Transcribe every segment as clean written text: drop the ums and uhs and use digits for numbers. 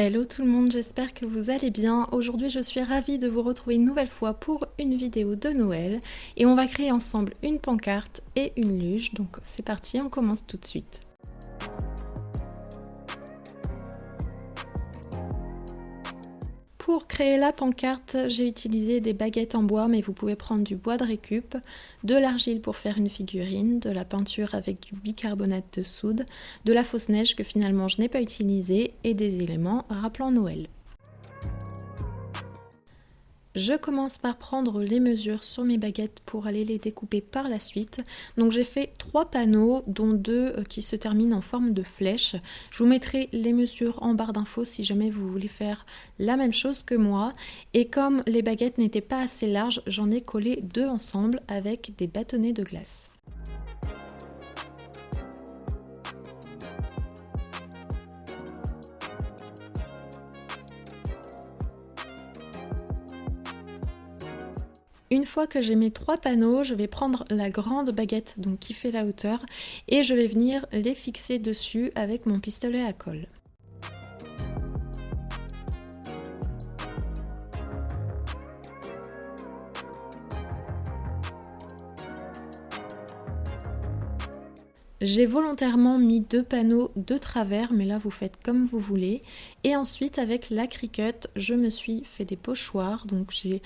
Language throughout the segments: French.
Hello tout le monde, j'espère que vous allez bien. Aujourd'hui je suis ravie de vous retrouver une nouvelle fois pour une vidéo de Noël et on va créer ensemble une pancarte et une luge. Donc c'est parti, on commence tout de suite. Pour créer la pancarte, j'ai utilisé des baguettes en bois, mais vous pouvez prendre du bois de récup, de l'argile pour faire une figurine, de la peinture avec du bicarbonate de soude, de la fausse neige que finalement je n'ai pas utilisée et des éléments rappelant Noël. Je commence par prendre les mesures sur mes baguettes pour aller les découper par la suite. Donc j'ai fait 3 panneaux, dont 2 qui se terminent en forme de flèche. Je vous mettrai les mesures en barre d'infos si jamais vous voulez faire la même chose que moi. Et comme les baguettes n'étaient pas assez larges, j'en ai collé 2 ensemble avec des bâtonnets de glace. Une fois que j'ai mes 3 panneaux, je vais prendre la grande baguette donc qui fait la hauteur et je vais venir les fixer dessus avec mon pistolet à colle. J'ai volontairement mis 2 panneaux de travers, mais là vous faites comme vous voulez. Et ensuite avec la Cricut, je me suis fait des pochoirs. Donc j'ai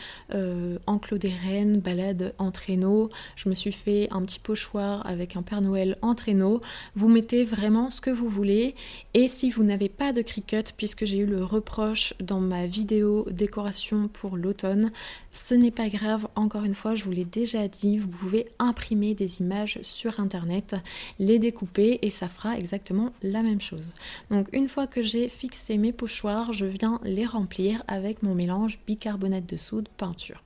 enclos des rennes, balade en traîneau. Je me suis fait un petit pochoir avec un Père Noël en traîneau. Vous mettez vraiment ce que vous voulez. Et si vous n'avez pas de Cricut, puisque j'ai eu le reproche dans ma vidéo décoration pour l'automne, ce n'est pas grave. Encore une fois, je vous l'ai déjà dit, vous pouvez imprimer des images sur internet, les découper et ça fera exactement la même chose. Donc une fois que j'ai fixé mes pochoirs, je viens les remplir avec mon mélange bicarbonate de soude peinture.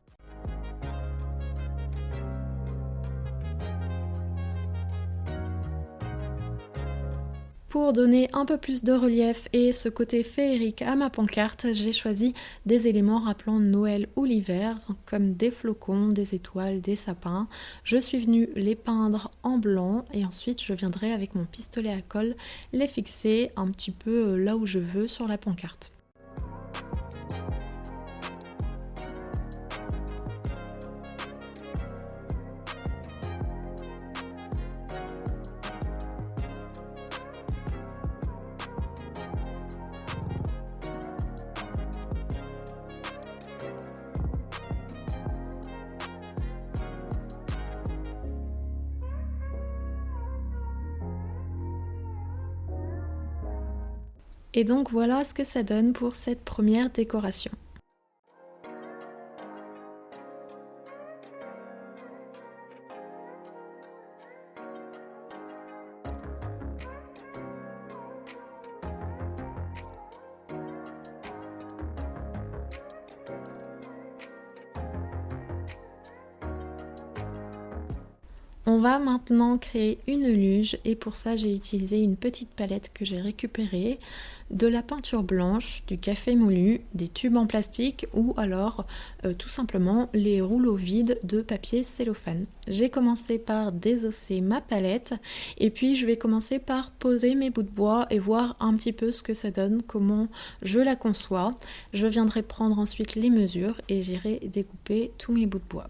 Pour donner un peu plus de relief et ce côté féerique à ma pancarte, j'ai choisi des éléments rappelant Noël ou l'hiver, comme des flocons, des étoiles, des sapins. Je suis venue les peindre en blanc et ensuite je viendrai avec mon pistolet à colle les fixer un petit peu là où je veux sur la pancarte. Et donc voilà ce que ça donne pour cette première décoration. On va maintenant créer une luge et pour ça j'ai utilisé une petite palette que j'ai récupérée, de la peinture blanche, du café moulu, des tubes en plastique ou alors tout simplement les rouleaux vides de papier cellophane. J'ai commencé par désosser ma palette et puis je vais commencer par poser mes bouts de bois et voir un petit peu ce que ça donne, comment je la conçois. Je viendrai prendre ensuite les mesures et j'irai découper tous mes bouts de bois.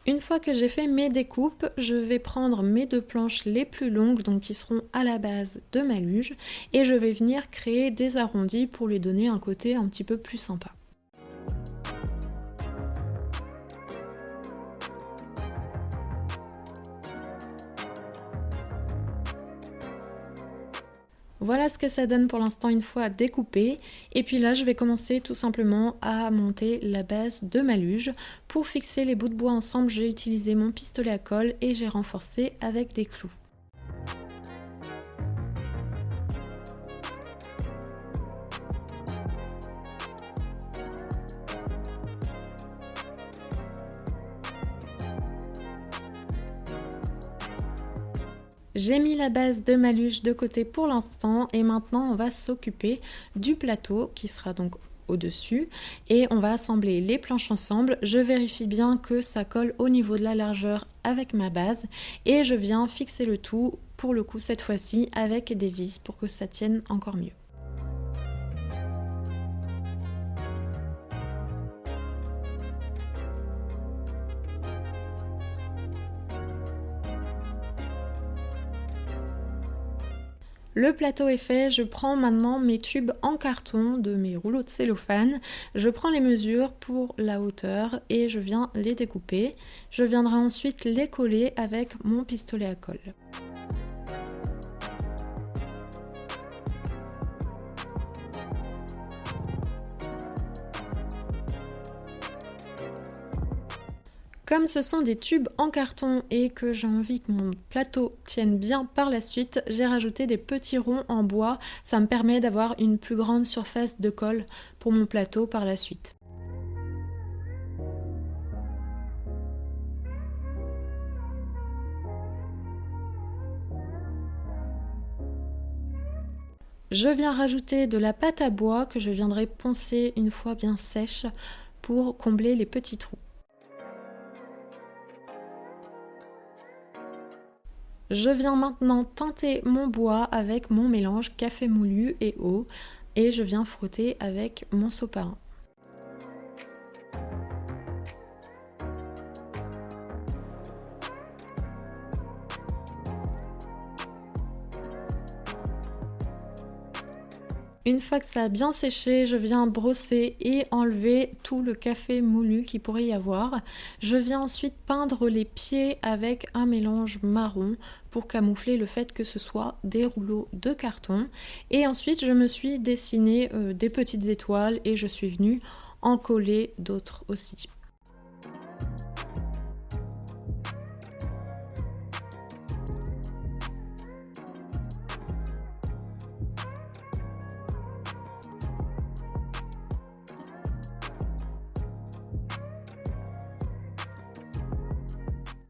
Une fois que j'ai fait mes découpes, je vais prendre mes 2 planches les plus longues, donc qui seront à la base de ma luge, et je vais venir créer des arrondis pour lui donner un côté un petit peu plus sympa. Voilà ce que ça donne pour l'instant une fois découpé. Et puis là, je vais commencer tout simplement à monter la base de ma luge. Pour fixer les bouts de bois ensemble, j'ai utilisé mon pistolet à colle et j'ai renforcé avec des clous. J'ai mis la base de ma luge de côté pour l'instant et maintenant on va s'occuper du plateau qui sera donc au-dessus et on va assembler les planches ensemble. Je vérifie bien que ça colle au niveau de la largeur avec ma base et je viens fixer le tout pour le coup cette fois-ci avec des vis pour que ça tienne encore mieux. Le plateau est fait, je prends maintenant mes tubes en carton de mes rouleaux de cellophane, je prends les mesures pour la hauteur et je viens les découper. Je viendrai ensuite les coller avec mon pistolet à colle. Comme ce sont des tubes en carton et que j'ai envie que mon plateau tienne bien par la suite, j'ai rajouté des petits ronds en bois. Ça me permet d'avoir une plus grande surface de colle pour mon plateau par la suite. Je viens rajouter de la pâte à bois que je viendrai poncer une fois bien sèche pour combler les petits trous. Je viens maintenant teinter mon bois avec mon mélange café moulu et eau et je viens frotter avec mon sopalin. Une fois que ça a bien séché, je viens brosser et enlever tout le café moulu qu'il pourrait y avoir. Je viens ensuite peindre les pieds avec un mélange marron pour camoufler le fait que ce soit des rouleaux de carton. Et ensuite, je me suis dessiné des petites étoiles et je suis venue en coller d'autres aussi.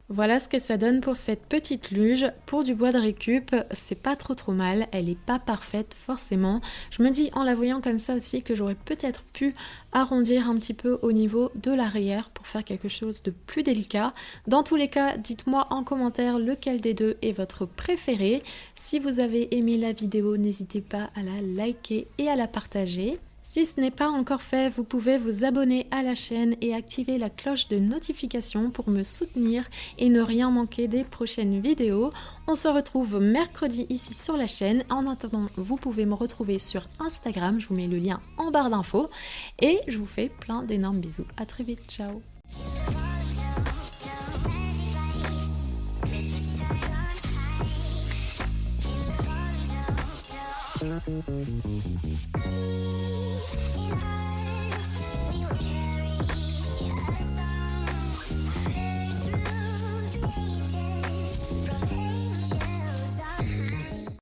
Voilà ce que ça donne pour cette petite luge. Pour du bois de récup, c'est pas trop mal, elle est pas parfaite forcément. Je me dis en la voyant comme ça aussi que j'aurais peut-être pu arrondir un petit peu au niveau de l'arrière pour faire quelque chose de plus délicat. Dans tous les cas, dites-moi en commentaire lequel des deux est votre préféré. Si vous avez aimé la vidéo, n'hésitez pas à la liker et à la partager. Si ce n'est pas encore fait, vous pouvez vous abonner à la chaîne et activer la cloche de notification pour me soutenir et ne rien manquer des prochaines vidéos. On se retrouve mercredi ici sur la chaîne. En attendant, vous pouvez me retrouver sur Instagram, je vous mets le lien en barre d'infos. Et je vous fais plein d'énormes bisous. À très vite, ciao! In hearts we were